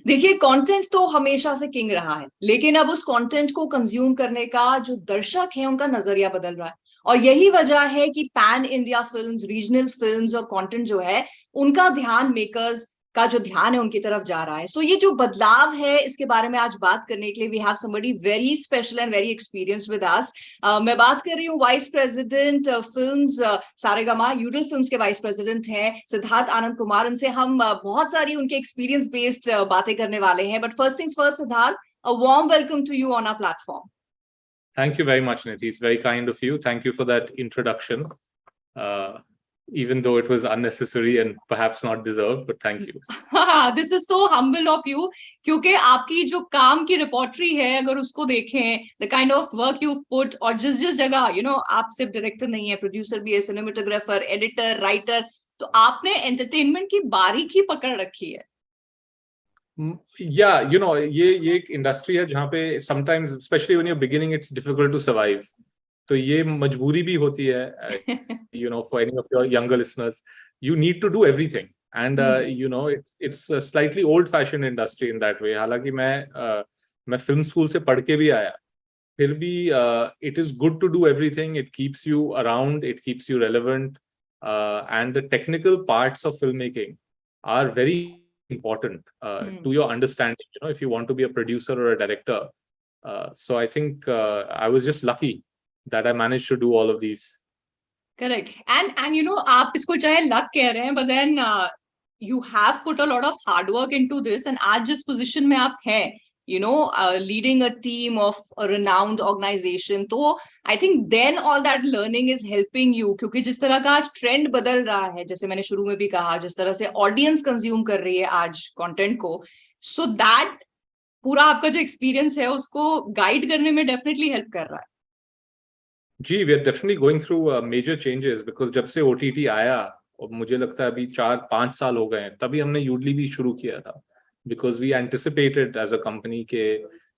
देखिए, कंटेंट तो हमेशा से किंग रहा है, लेकिन अब उस कंटेंट को कंज्यूम करने का जो दर्शक है उनका नजरिया बदल रहा है। और यही वजह है कि pan India films, regional films और कंटेंट जो है, उनका ध्यान, मेकर्स का जो ध्यान है उनकी तरफ जा रहा है। सो ये जो बदलाव है, इसके बारे में आज बात करने के लिए we have somebody very special and very experienced with us. मैं बात कर रही हूँ vice president films, Saregama Yoodlee films के वाइस प्रेसिडेंट हैं सिद्धार्थ आनंद कुमार। उनसे हम बहुत सारी उनके एक्सपीरियंस बेस्ड बातें करने वाले हैं। But first things first, Siddharth, a warm welcome to you on our platform. Thank you very much, Niti. It's very kind of you. Thank you for that introduction, even though it was unnecessary and perhaps not deserved, but thank you. This is so humble of you, क्योंकि आपकी जो काम की repertory है, अगर उसको देखें, the kind of work you put, और जिस जिस जगह आप सिर्फ डायरेक्टर नहीं है, प्रोड्यूसर भी है, सिनेमेटोग्राफर, एडिटर, राइटर, तो आपने एंटरटेनमेंट की बारीकी पकड़ रखी है। Yeah, ये एक इंडस्ट्री है जहाँ पे sometimes, especially when you're beginning, it's difficult to survive. तो ये मजबूरी भी होती है, for any of your younger listeners, you need to do everything. And it's a slightly old-fashioned industry in that way. हालांकि मैं फिल्म स्कूल से पढ़ के भी आया, फिर भी it is good to do everything. It keeps you around, it keeps you relevant, and the technical parts of filmmaking are very important to your understanding, if you want to be a producer or a director. So I think I was just lucky that I managed to do all of these. Correct. And आप इसको चाहे luck कह रहे हैं, but then you have put a lot of hard work into this, and आज जिस position में आप हैं, leading a team of a renowned organization, तो I think then all that learning is helping you, क्योंकि जिस तरह का आज ट्रेंड बदल रहा है, जैसे मैंने शुरू में भी कहा, जिस तरह से ऑडियंस कंज्यूम कर रही है आज कंटेंट को, so that पूरा आपका जो एक्सपीरियंस है उसको गाइड करने में डेफिनेटली हेल्प कर रहा है। जी, we are definitely going through major changes, because जब से OTT आया, और मुझे लगता है अभी 4-5 साल हो गए हैं, तभी हमने यूडली भी शुरू किया था, because we anticipated as a company के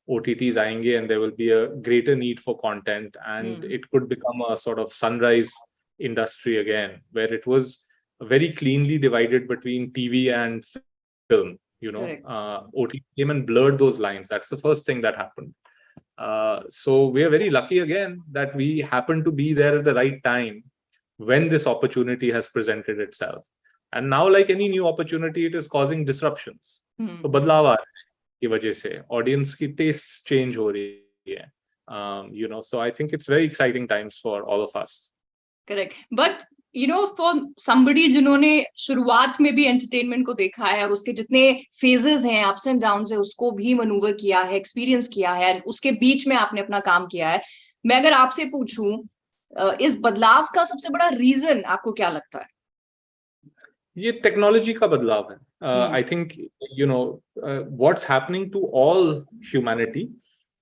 OTTs आएंगे and there will be a greater need for content, and it could become a sort of sunrise industry again, where it was very cleanly divided between TV and film. OTT came and blurred those lines. That's the first thing that happened. So we are very lucky again that we happen to be there at the right time when this opportunity has presented itself. And now, like any new opportunity, it is causing disruptions. तो बदलाव आ रहे हैं की वजह से, audience की tastes change हो रही है. So I think it's very exciting times for all of us. Correct. But for somebody जिन्होंने शुरुआत में भी एंटरटेनमेंट को देखा है, और उसके जितने फेजेस हैं, अप्स एंड डाउन्स है, उसको भी मनूवर किया है, एक्सपीरियंस किया है, उसके बीच में आपने अपना काम किया है, मैं अगर आपसे पूछूं, इस बदलाव का सबसे बड़ा रीजन आपको क्या लगता है? ये टेक्नोलॉजी का बदलाव है. I think what's happening to all humanity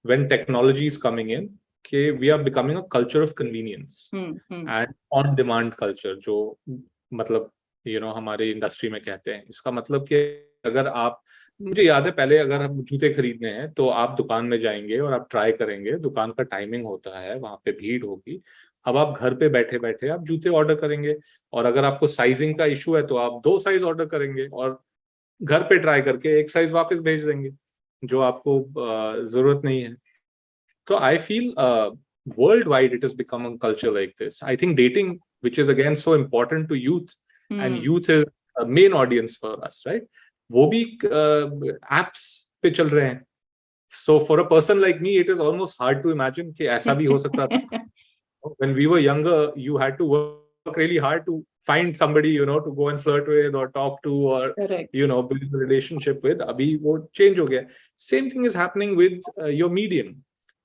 when technology is coming in, कि we are becoming a culture of convenience and on demand culture, जो मतलब हमारे इंडस्ट्री में कहते हैं. इसका मतलब कि अगर आप, मुझे याद है पहले अगर हम जूते खरीदने हैं तो आप दुकान में जाएंगे और आप ट्राई करेंगे, दुकान का टाइमिंग होता है, वहां पे भीड़ होगी. अब आप घर पे बैठे बैठे आप जूते ऑर्डर करेंगे, और अगर आपको साइजिंग का इशू है तो आप 2 साइज ऑर्डर करेंगे, और घर पे ट्राई करके 1 साइज वापस भेज देंगे जो आपको जरूरत नहीं है. So I feel worldwide it has become a culture like this. I think dating, which is again so important to youth, and youth is a main audience for us, right? वो भी apps पे चल रहे हैं. So for a person like me, it is almost hard to imagine कि ऐसा भी हो सकता था. When we were younger, you had to work really hard to find somebody, to go and flirt with or talk to, or build a relationship with. अभी वो change हो गया. Same thing is happening with your medium.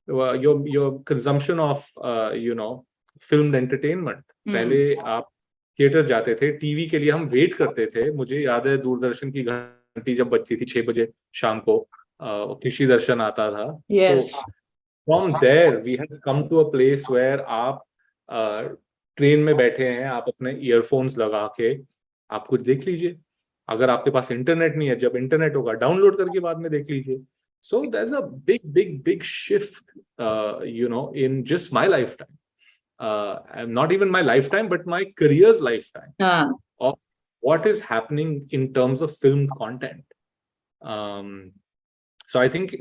Your consumption of filmed entertainment. पहले आप theatre जाते थे, TV के लिए हम वेट करते थे. मुझे याद है दूरदर्शन की घंटी जब बजती थी 6 बजे शाम को, कृषि दर्शन आता था. तो from there we had come to a place where आप ट्रेन में बैठे हैं, आप अपने ईयरफोन्स लगा के आप कुछ देख लीजिए. अगर आपके पास इंटरनेट नहीं है, जब इंटरनेट होगा डाउनलोड करके बाद में देख लीजिए. So there's a big shift, in just my lifetime, and not even my lifetime, but my career's lifetime, of what is happening in terms of film content. So I think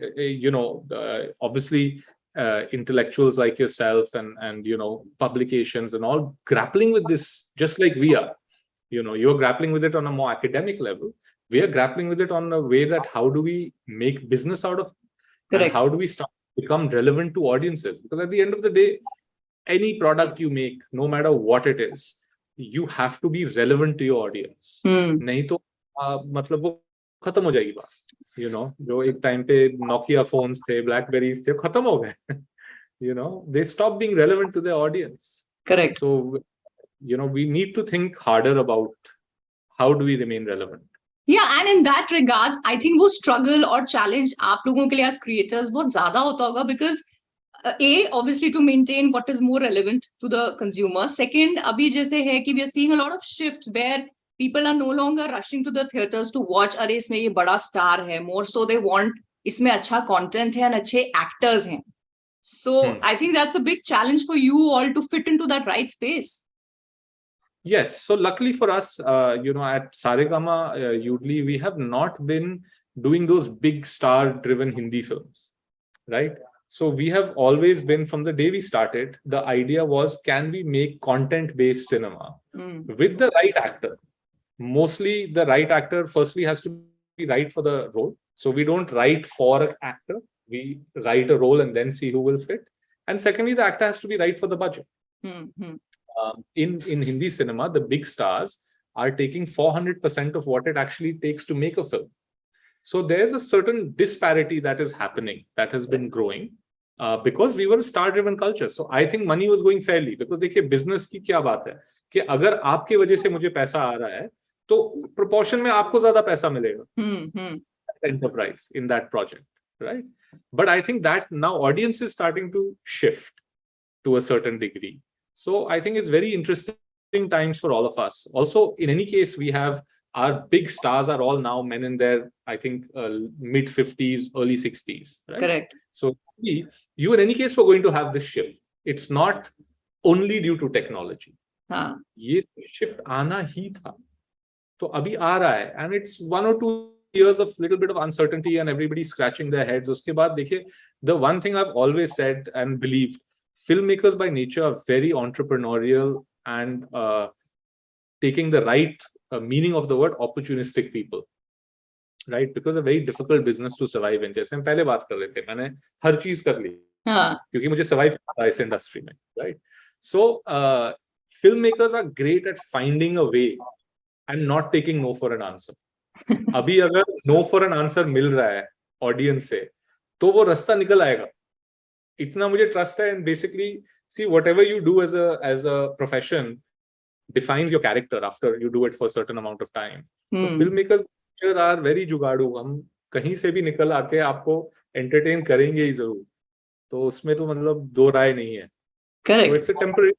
obviously intellectuals like yourself and publications and all grappling with this just like we are. You're grappling with it on a more academic level. We are grappling with it on a way that how do we make business out of it? And how do we start to become relevant to audiences? Because at the end of the day, any product you make, no matter what it is, you have to be relevant to your audience. नहीं तो मतलब वो खत्म हो जाएगी बात. जो एक टाइम पे नोकिया फोन्स थे, ब्लैकबेरीज थे, खत्म हो गए. They stop being relevant to their audience. Correct. So we need to think harder about how do we remain relevant. Yeah, and in that regards, I think वो struggle or challenge आप लोगों के लिए as creators बहुत ज़्यादा होता होगा, because obviously to maintain what is more relevant to the consumer. Second, अभी जैसे है कि we are seeing a lot of shifts where people are no longer rushing to the theaters to watch, अरे इसमें ये बड़ा star है, more so they want इसमें अच्छा content है and अच्छे actors हैं. So I think that's a big challenge for you all to fit into that right space. Yes. So luckily for us, at Saregama, Udly, we have not been doing those big star-driven Hindi films, right? So we have always been, from the day we started, the idea was, can we make content-based cinema with the right actor? Mostly the right actor, firstly, has to be right for the role. So we don't write for an actor. We write a role and then see who will fit. And secondly, the actor has to be right for the budget. In Hindi cinema, the big stars are taking 400% of what it actually takes to make a film. So there's a certain disparity that is happening, that has been growing, because we were a star-driven culture. So I think money was going fairly, because देखिए business की क्या बात है कि अगर आपकी वजह से मुझे पैसा आ रहा है, तो proportion में आपको ज़्यादा पैसा मिलेगा. Enterprise in that project, right? But I think that now audience is starting to shift to a certain degree. So I think it's very interesting times for all of us. Also, in any case, we have our big stars are all now men in their, I think, mid 50s, early 60s. Right? Correct. So you in any case were going to have this shift. It's not only due to technology. ये shift आना ही था. तो अभी आ रहा है, and it's 1 or 2 years of little bit of uncertainty and everybody scratching their heads. उसके बाद देखिए, the one thing I've always said and believed, filmmakers by nature are very entrepreneurial and taking the right meaning of the word, opportunistic people, right? Because a very difficult business to survive in. जैसे हम पहले बात कर रहे थे, मैंने हर चीज कर ली क्योंकि मुझे survive करना है इस industry में, right? So filmmakers are great at finding a way and not taking no for an answer. अभी अगर no for an answer मिल रहा है audience से, तो वो रास्ता निकल आएगा. इतना मुझे trust है, and basically, see, whatever you do as a profession defines your character after you do it for a certain amount of time. So filmmakers are very जुगाड़ू. हम कहीं से भी निकल आके आपको entertain करेंगे ही जरूर. तो उसमें तो मतलब दो राय नहीं है. Correct. So it's a temporary,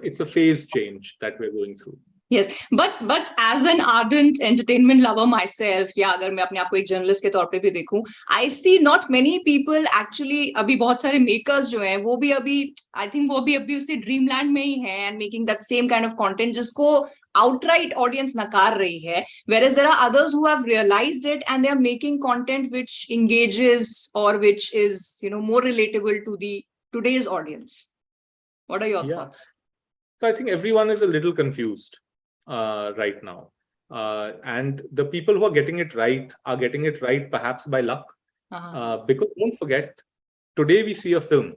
it's a phase change that we're going through. Yes, but as an ardent entertainment lover myself, या अगर मैं अपने आप को एक जर्नलिस्ट के तौर पे भी देखूं, I see not many people actually, अभी बहुत सारे makers जो हैं, वो भी अभी, I think वो भी अभी उसी dreamland में ही हैं and making that same kind of content जिसको outright audience नकार रही है, whereas there are others who have realized it and they are making content which engages or which is, more relatable to the today's audience. What are your thoughts? So I think everyone is a little confused right now. And the people who are getting it right perhaps by luck. Because don't forget, today we see a film.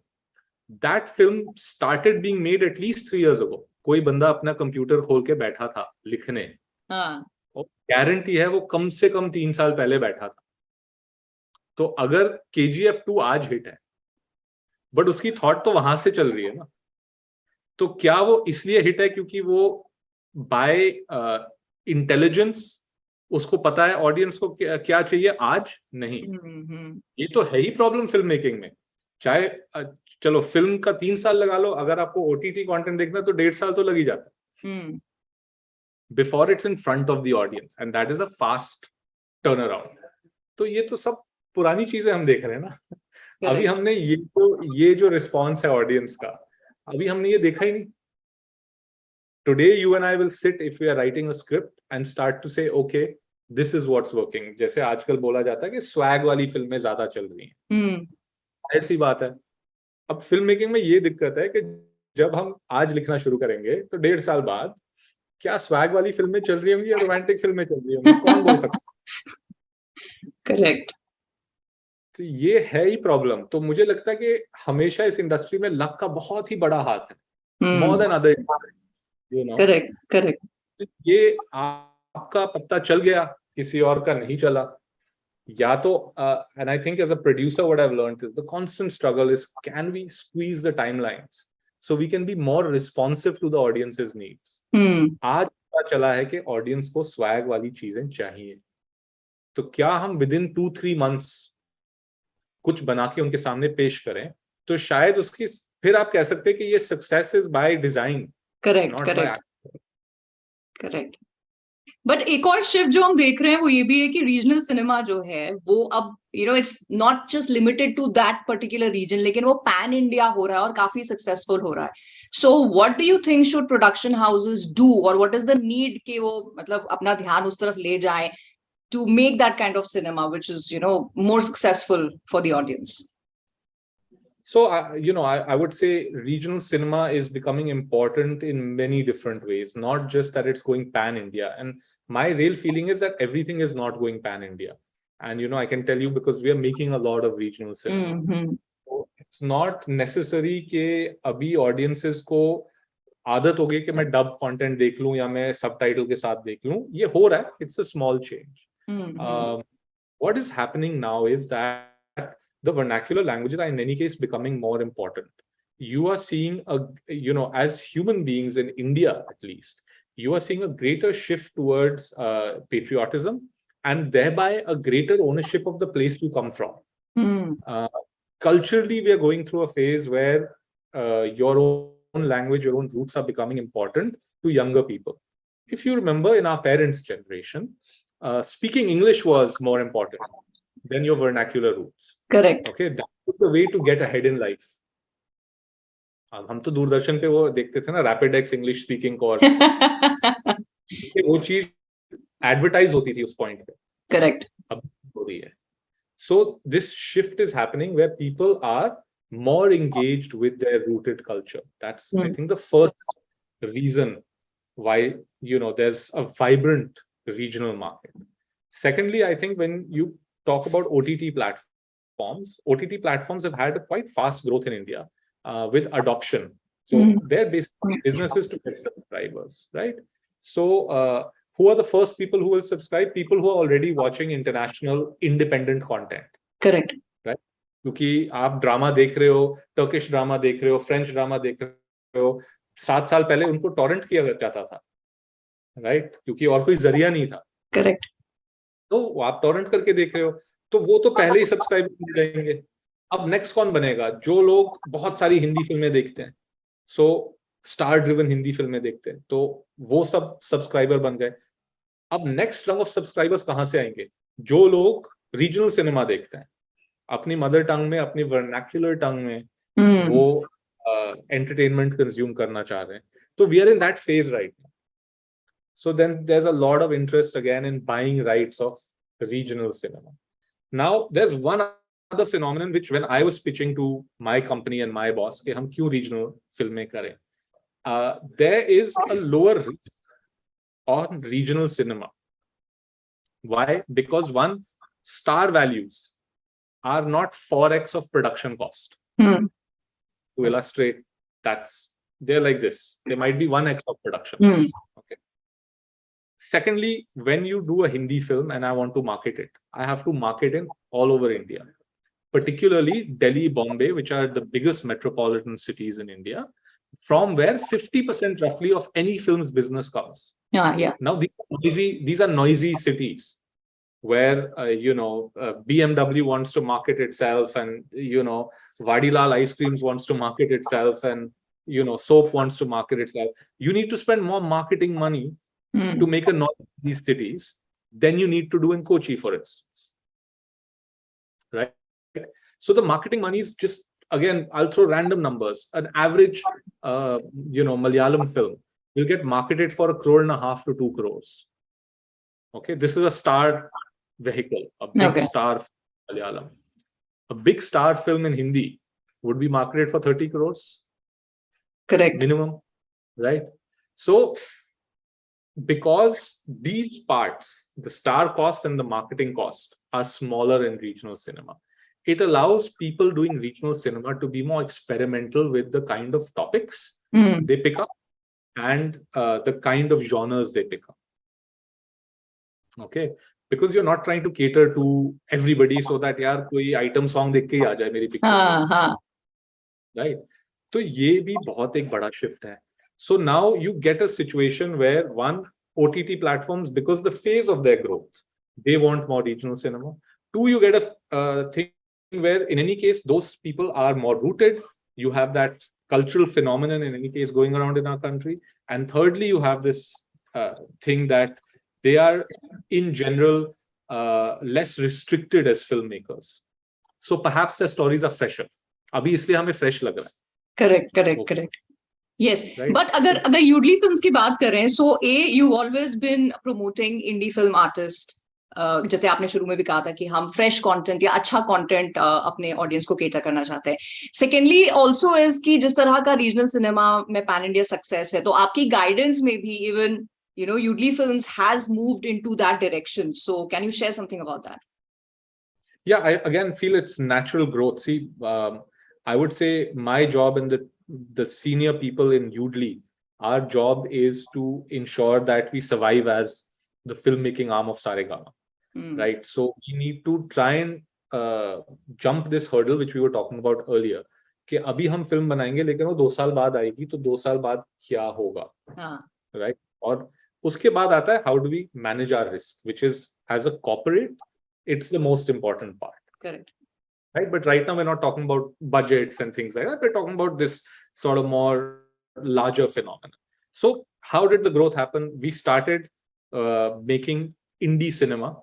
That film started being made at least 3 years ago. कोई बंदा अपना computer खोल के बैठा था लिखने. और guarantee है वो कम से कम 3 साल पहले बैठा था. तो अगर KGF 2 आज हिट है, बट उसकी थॉट तो वहां से चल रही है ना. तो क्या वो इसलिए हिट है क्योंकि वो बाय इंटेलिजेंस उसको पता है ऑडियंस को क्या चाहिए आज? नहीं. ये तो है ही प्रॉब्लम फिल्म मेकिंग में. चाहे चलो फिल्म का 3 साल लगा लो, अगर आपको OTT कंटेंट देखना तो 1.5 साल तो लग ही जाता है before it's in front of the audience, and that is a fast turn around. तो ये तो सब पुरानी चीजें हम देख रहे हैं ना. अभी हमने ये जो रिस्पॉन्स है ऑडियंस का, अभी हमने ये देखा ही नहीं. Today, you and I will sit, if we are writing a script, and start to say, okay, this is what's working. जैसे आजकल बोला जाता है कि स्वैग वाली फिल्में ज्यादा चल रही हैं, ऐसी बात है। अब फिल्म मेकिंग में ये दिक्कत है कि जब हम आज लिखना शुरू करेंगे तो 1.5 साल बाद क्या स्वैग वाली फिल्में चल रही होंगी या रोमांटिक फिल्में चल रही होंगी, कौन बोल सकता है? करेक्ट। तो ये है ही प्रॉब्लम। तो मुझे लगता है कि हमेशा इस इंडस्ट्री में लक का बहुत ही बड़ा हाथ है, more than other, you know. Correct correct. ये आपका पत्ता चल गया, किसी और का नहीं चला, या तो and I think as a producer what I've learned is the constant struggle is, can we squeeze the timelines so we can be more responsive to the audience's needs. आज पता चला है कि ऑडियंस को स्वैग वाली चीजें चाहिए, तो क्या हम विदिन 2-3 months कुछ बना के उनके सामने पेश करें, तो शायद उसकी फिर आप कह सकते हैं कि ये success is by design. Correct correct correct. But एक और शिफ्ट जो हम देख रहे हैं वो ये भी है कि रीजनल सिनेमा जो है वो अब it's not just limited to that particular region, लेकिन वो पैन इंडिया हो रहा है और काफी सक्सेसफुल हो रहा है। So what do you think should production houses do, और व्हाट इज द नीड कि वो मतलब अपना ध्यान उस तरफ ले जाए to make that kind of cinema which is more successful for the audience? So I would say regional cinema is becoming important in many different ways, not just that it's going pan India. And my real feeling is that everything is not going pan India, and I can tell you because we are making a lot of regional cinema. So it's not necessary कि अभी audiences को आदत हो गई कि मैं dub content देख लूं या मैं सबटाइटल के साथ देख लूं। ये हो रहा है, it's a small change. What is happening now is that the vernacular languages are in any case becoming more important. You are seeing as human beings in India, at least, you are seeing a greater shift towards patriotism and thereby a greater ownership of the place you come from. Culturally, we are going through a phase where your own language, your own roots are becoming important to younger people. If you remember, in our parents' generation, speaking English was more important than your vernacular roots. Correct. Okay, that was the way to get ahead in life. हम तो दूरदर्शन पे वो देखते थे ना, rapid x English speaking course, वो चीज advertise होती थी उस पॉइंट पे। करेक्ट। अब हो रही है। So this shift is happening where people are more engaged with their rooted culture. That's I think the first reason why there's a vibrant regional market. Secondly, I think when you talk about OTT platforms have had a quite fast growth in India with adoption. So their business is to get subscribers, right? So who are the first people who will subscribe? People who are already watching international independent content. Correct. Right? क्योंकि आप drama देख रहे हो, Turkish drama देख रहे हो, French drama देख रहे हो, 7 साल पहले उनको टॉरेंट किया जाता था, राइट? क्योंकि और कोई जरिया नहीं था। करेक्ट। तो आप टॉरेंट करके देख रहे हो, तो वो तो पहले ही सब्सक्राइब कर जाएंगे। अब नेक्स्ट कौन बनेगा? जो लोग बहुत सारी हिंदी फिल्में देखते हैं, सो स्टार ड्रिवन हिंदी फिल्में देखते हैं, तो वो सब सब्सक्राइबर बन गए। अब नेक्स्ट रंग ऑफ सब्सक्राइबर्स कहां से आएंगे? जो लोग रीजनल सिनेमा देखते हैं, अपनी मदर टंग में, अपनी वर्नाक्युलर टंग में वो एंटरटेनमेंट कंज्यूम करना चाह रहे हैं। तो we are in that phase right now. So then there's a lot of interest again in buying rights of regional cinema. Now there's one other phenomenon which when I was pitching to my company and my boss कि हम क्यों regional फिल्में करें, there is a lower risk on regional cinema. Why? Because one, star values are not 4x of production cost. To illustrate, they're like this. They might be 1x of production cost. Okay. Secondly, when you do a Hindi film and I want to market it, I have to market in all over India, particularly Delhi, Bombay, which are the biggest metropolitan cities in India, from where 50% roughly of any film's business comes. Yeah. Now these are noisy cities where BMW wants to market itself, and Vadilal Ice Creams wants to market itself, and soap wants to market itself. You need to spend more marketing money to make a noise in these cities than you need to do in Kochi, for instance. Right? So the marketing money is just, again, I'll throw random numbers. An average, Malayalam film will get marketed for 1.5 crore to 2 crores. Okay, this is a star vehicle, a big star Malayalam. A big star film in Hindi would be marketed for 30 crores. Correct. Minimum, right? So, because these parts, the star cost and the marketing cost, are smaller in regional cinema, it allows people doing regional cinema to be more experimental with the kind of topics they pick up and the kind of genres they pick up. Okay, because you're not trying to cater to everybody so that यार कोई item song देख के ही आ जाए मेरी picture, right? तो ये भी बहुत एक बड़ा shift है. So now you get a situation where one, OTT platforms, because the phase of their growth, they want more regional cinema. Two, you get a thing where in any case those people are more rooted. You have that cultural phenomenon in any case going around in our country. And thirdly, you have this thing that they are in general less restricted as filmmakers. So perhaps their stories are fresher. अभी इसलिए हमें fresh लग रहा है. Correct. Yes, right? But अगर Yoodlee films की बात करें, so you've always been promoting indie film artists. जैसे आपने शुरू में भी कहा था कि हम फ्रेश कंटेंट या अच्छा कंटेंट अपने ऑडियंस को केटर करना चाहते हैं. सेकेंडली ऑल्सो इज कि जिस तरह का रीजनल सिनेमा में पैन इंडिया सक्सेस है, तो आपकी गाइडेंस में भी even Yoodlee Films has moved into that direction. So can you share something about that? Yeah, I again feel it's natural growth. See, I would say my job and the senior people in Yoodlee, our job is to ensure that we survive as the filmmaking arm of Saregama. Right? So we need to try and jump this hurdle which we were talking about earlier. कि अभी हम film बनाएंगे लेकिन वो 2 साल बाद आएगी, तो 2 साल बाद क्या होगा, right? और उसके बाद आता है how do we manage our risk, which is as a corporate, it's the most important part. Correct. Right? But right now we're not talking about budgets and things like that. We're talking about this sort of more larger phenomenon. So how did the growth happen? We started making indie cinema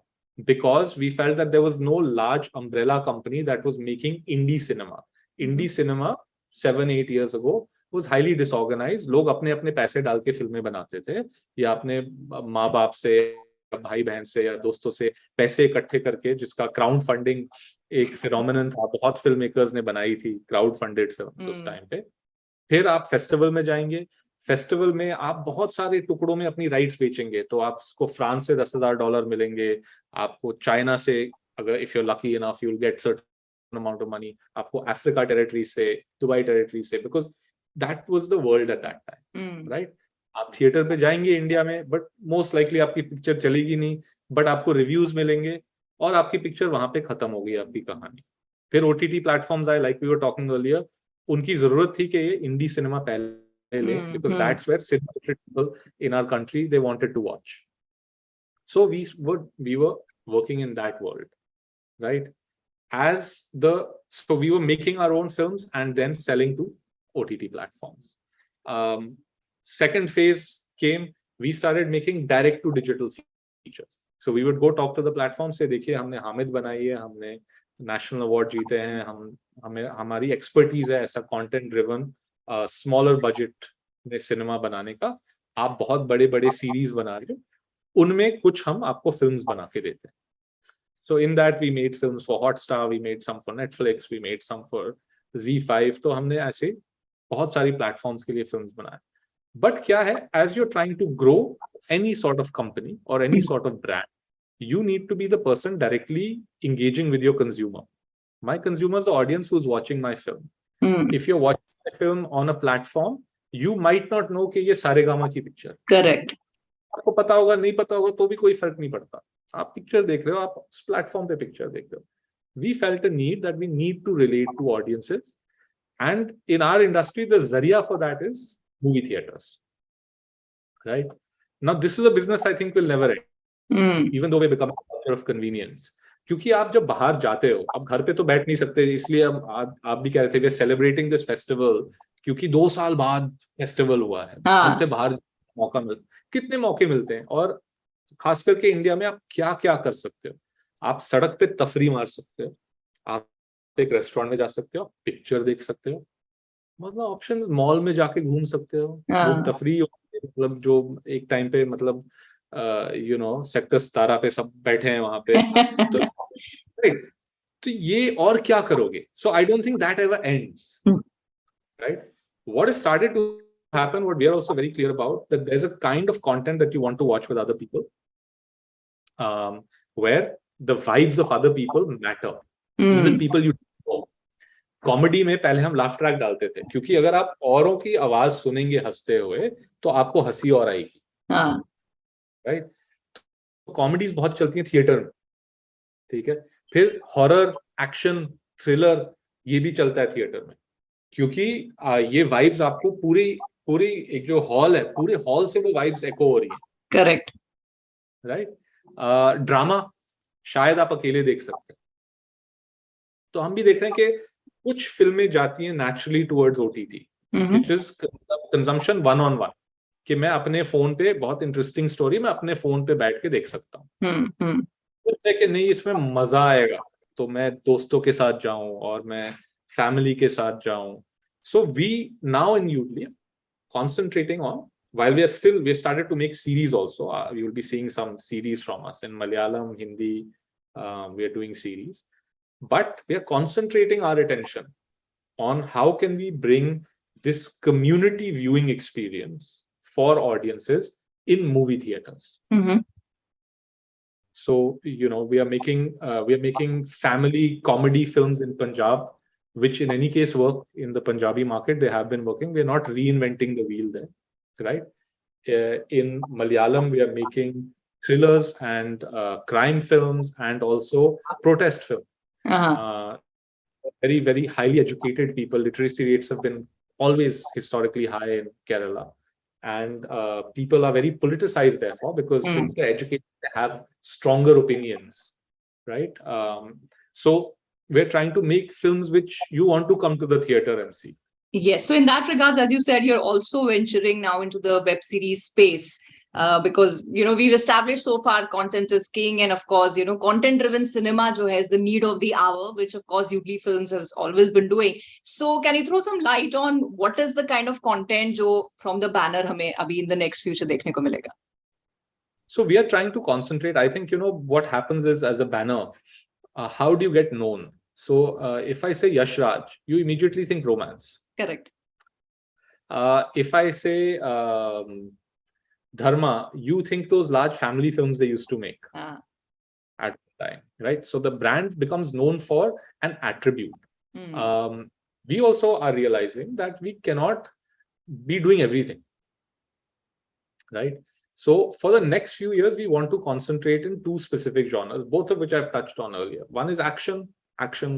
because we felt that there was no large umbrella company that was making indie cinema. Indie cinema 7-8 years ago was highly disorganized. लोग अपने अपने पैसे डाल के फिल्में बनाते थे या अपने माँ बाप से, भाई बहन से या दोस्तों से पैसे इकट्ठे करके, जिसका क्राउड फंडिंग एक फिनोमेनन था, बहुत फिल्म मेकर्स ने बनाई थी क्राउड फंडेड फिल्म्स उस टाइम पे. फिर आप फेस्टिवल में जाएंगे, फेस्टिवल में आप बहुत सारे टुकड़ों में अपनी राइट्स बेचेंगे, तो आपको फ्रांस से $10,000 मिलेंगे, आपको चाइना से, अगर if you are lucky enough you will get certain amount of money, आपको अफ्रीका टेरिटरी से, दुबई टेरिटरी से, because that was the world at that time, right? आप थिएटर पे जाएंगे इंडिया में, बट मोस्ट लाइकली आपकी पिक्चर चलेगी नहीं, बट आपको रिव्यूज मिलेंगे और आपकी पिक्चर वहां पे खत्म हो गई आपकी कहानी. फिर ओटीटी प्लेटफॉर्म्स आए, like we were talking earlier, उनकी जरूरत थी कि ये इंडी सिनेमा पहले ले, because that's where cinema people in our country they wanted to watch. So we were working in that world, right? So we were making our own films and then selling to OTT platforms. Second phase came, we started making direct to digital features. So we would go talk to the platform, say देखिए हमने हामिद बनाई है, हमने national award जीते हैं, हमें हमारी expertise है ऐसा कंटेंट ड्रिवन स्मॉलर बजट में सिनेमा बनाने का, आप बहुत बड़े बड़े सीरीज बना रहे हो, उनमें कुछ हम आपको फिल्म्स बना के देते हैं. So in that we made films for Hotstar, we made some for Netflix, we made some for Z5. तो हमने ऐसे बहुत सारी प्लेटफॉर्म्स के लिए फिल्म्स बनाए. But क्या है, as you're trying to grow any sort of company or any sort of brand, you need to be the person directly engaging with your consumer. My consumer is the audience who's watching my film. If you're watching a film on a platform, you might not know कि ये सारेगामा की picture. Correct. आपको पता होगा, नहीं पता होगा तो भी कोई फर्क नहीं पड़ता. आप पिक्चर देख रहे हो, आप उस प्लेटफॉर्म पे पिक्चर देख रहे हो. We felt a need that we need to relate to audiences, and in our industry the zariya for that is movie theaters, right? Now this is a business I think will never end, even though we become a culture of convenience. क्योंकि आप जब बाहर जाते हो, आप घर पे तो बैठ नहीं सकते, इसलिए आप भी कह रहे थे we are celebrating this festival क्योंकि 2 साल बाद फेस्टिवल हुआ है. घर से बाहर मौका मिलता, कितने मौके मिलते हैं, और खास करके इंडिया में आप क्या क्या कर सकते हो. आप सड़क पे तफरी मार सकते हो, आप एक रेस्टोरेंट में जा सकते हो, पिक्चर देख सकते हो, मतलब ऑप्शन, मॉल में जाके घूम सकते हो. वो तफरी मतलब जो एक टाइम पे मतलब सेक्टर 17 पे सब बैठे हैं वहां पे, तो right, तो ये और क्या करोगे? So I don't think that ever ends, right? What has started to happen, what we are also very clear about, that there's a kind of content that you want to watch with other people, where the vibes of other people matter, even people you don't know. Comedy में पहले हम laugh track डालते थे, क्योंकि अगर आप औरों की आवाज सुनेंगे हंसते हुए तो आपको हंसी और आएगी, राइट? तो कॉमेडीज बहुत चलती हैं थिएटर में, ठीक है? फिर हॉरर, एक्शन, थ्रिलर ये भी चलता है थिएटर में, क्योंकि ये वाइब्स आपको पूरी एक जो हॉल है, पूरे हॉल से वो वाइब्स एको हो रही है। Correct, right? ड्रामा शायद आप अकेले देख सकते हैं, तो हम भी देख रहे हैं कि कुछ फिल्में जाती हैं naturally towards OTT, which is consumption one on one, कि मैं अपने फोन पे बहुत इंटरेस्टिंग स्टोरी मैं अपने फोन पे बैठ के देख सकता हूँ। कि नहीं इसमें मजा आएगा तो मैं दोस्तों के साथ जाऊं और मैं फैमिली के साथ जाऊं। So we now in YouTube concentrating on, while we started to make series also, you will be seeing some series from us in Malayalam, Hindi, we are doing series, but we are concentrating our attention on how can we bring this community viewing experience for audiences in movie theaters. So we are making family comedy films in Punjab, which in any case work in the Punjabi market. They have been working. We are not reinventing the wheel there, right? In Malayalam, we are making thrillers and crime films and also protest films. Very, very highly educated people. Literacy rates have been always historically high in Kerala. And people are very politicized, therefore, because since they're educated, they have stronger opinions, right? So we're trying to make films which you want to come to the theater and see. Yes. So in that regards, as you said, you're also venturing now into the web series space. Because we've established so far content is king, and of course content driven cinema jo hai is the need of the hour, which of course UG Films has always been doing. So can you throw some light on what is the kind of content jo from the banner hame abhi in the next future dekhne ko milega? So we are trying to concentrate. I think what happens is, as a banner, how do you get known? So if I say Yash Raj, you immediately think romance. Correct. If I say Dharma, you think those large family films they used to make at the time, right? So the brand becomes known for an attribute. We also are realizing that we cannot be doing everything, right? So for the next few years, we want to concentrate in two specific genres, both of which I've touched on earlier. One is action,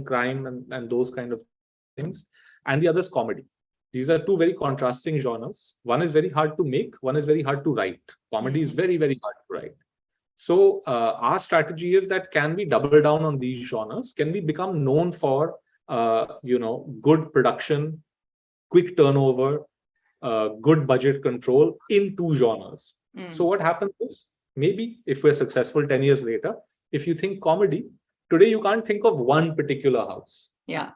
crime, and those kind of things, and the other is comedy. These are two very contrasting genres. One is very hard to make, one is very hard to write. Comedy is very, very hard to write. So our strategy is that, can we double down on these genres? Can we become known for good production, quick turnover, good budget control in two genres? So what happens is, maybe if we're successful 10 years later, if you think comedy, today you can't think of one particular house. Yeah.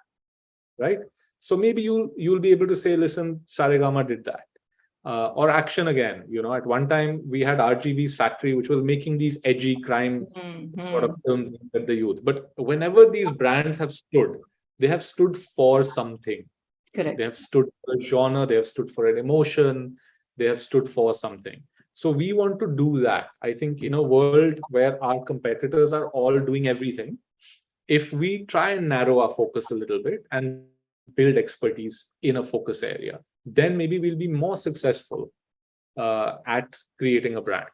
Right? So maybe you'll be able to say, listen, Saregama did that. Or action again. At one time we had RGV's Factory, which was making these edgy crime sort of films with the youth. But whenever these brands have stood, they have stood for something. Correct. They have stood for a genre, they have stood for an emotion, they have stood for something. So we want to do that. I think in a world where our competitors are all doing everything, if we try and narrow our focus a little bit and build expertise in a focus area, then maybe we'll be more successful at creating a brand.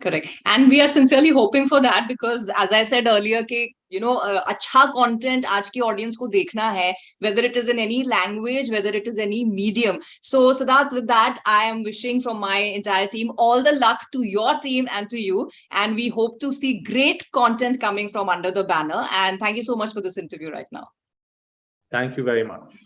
Correct. And we are sincerely hoping for that, because as I said earlier, acha content aaj ki audience ko dekhna hai, whether it is in any language, whether it is any medium. So Siddharth, with that, I am wishing from my entire team all the luck to your team and to you. And we hope to see great content coming from under the banner. And thank you so much for this interview right now. Thank you very much.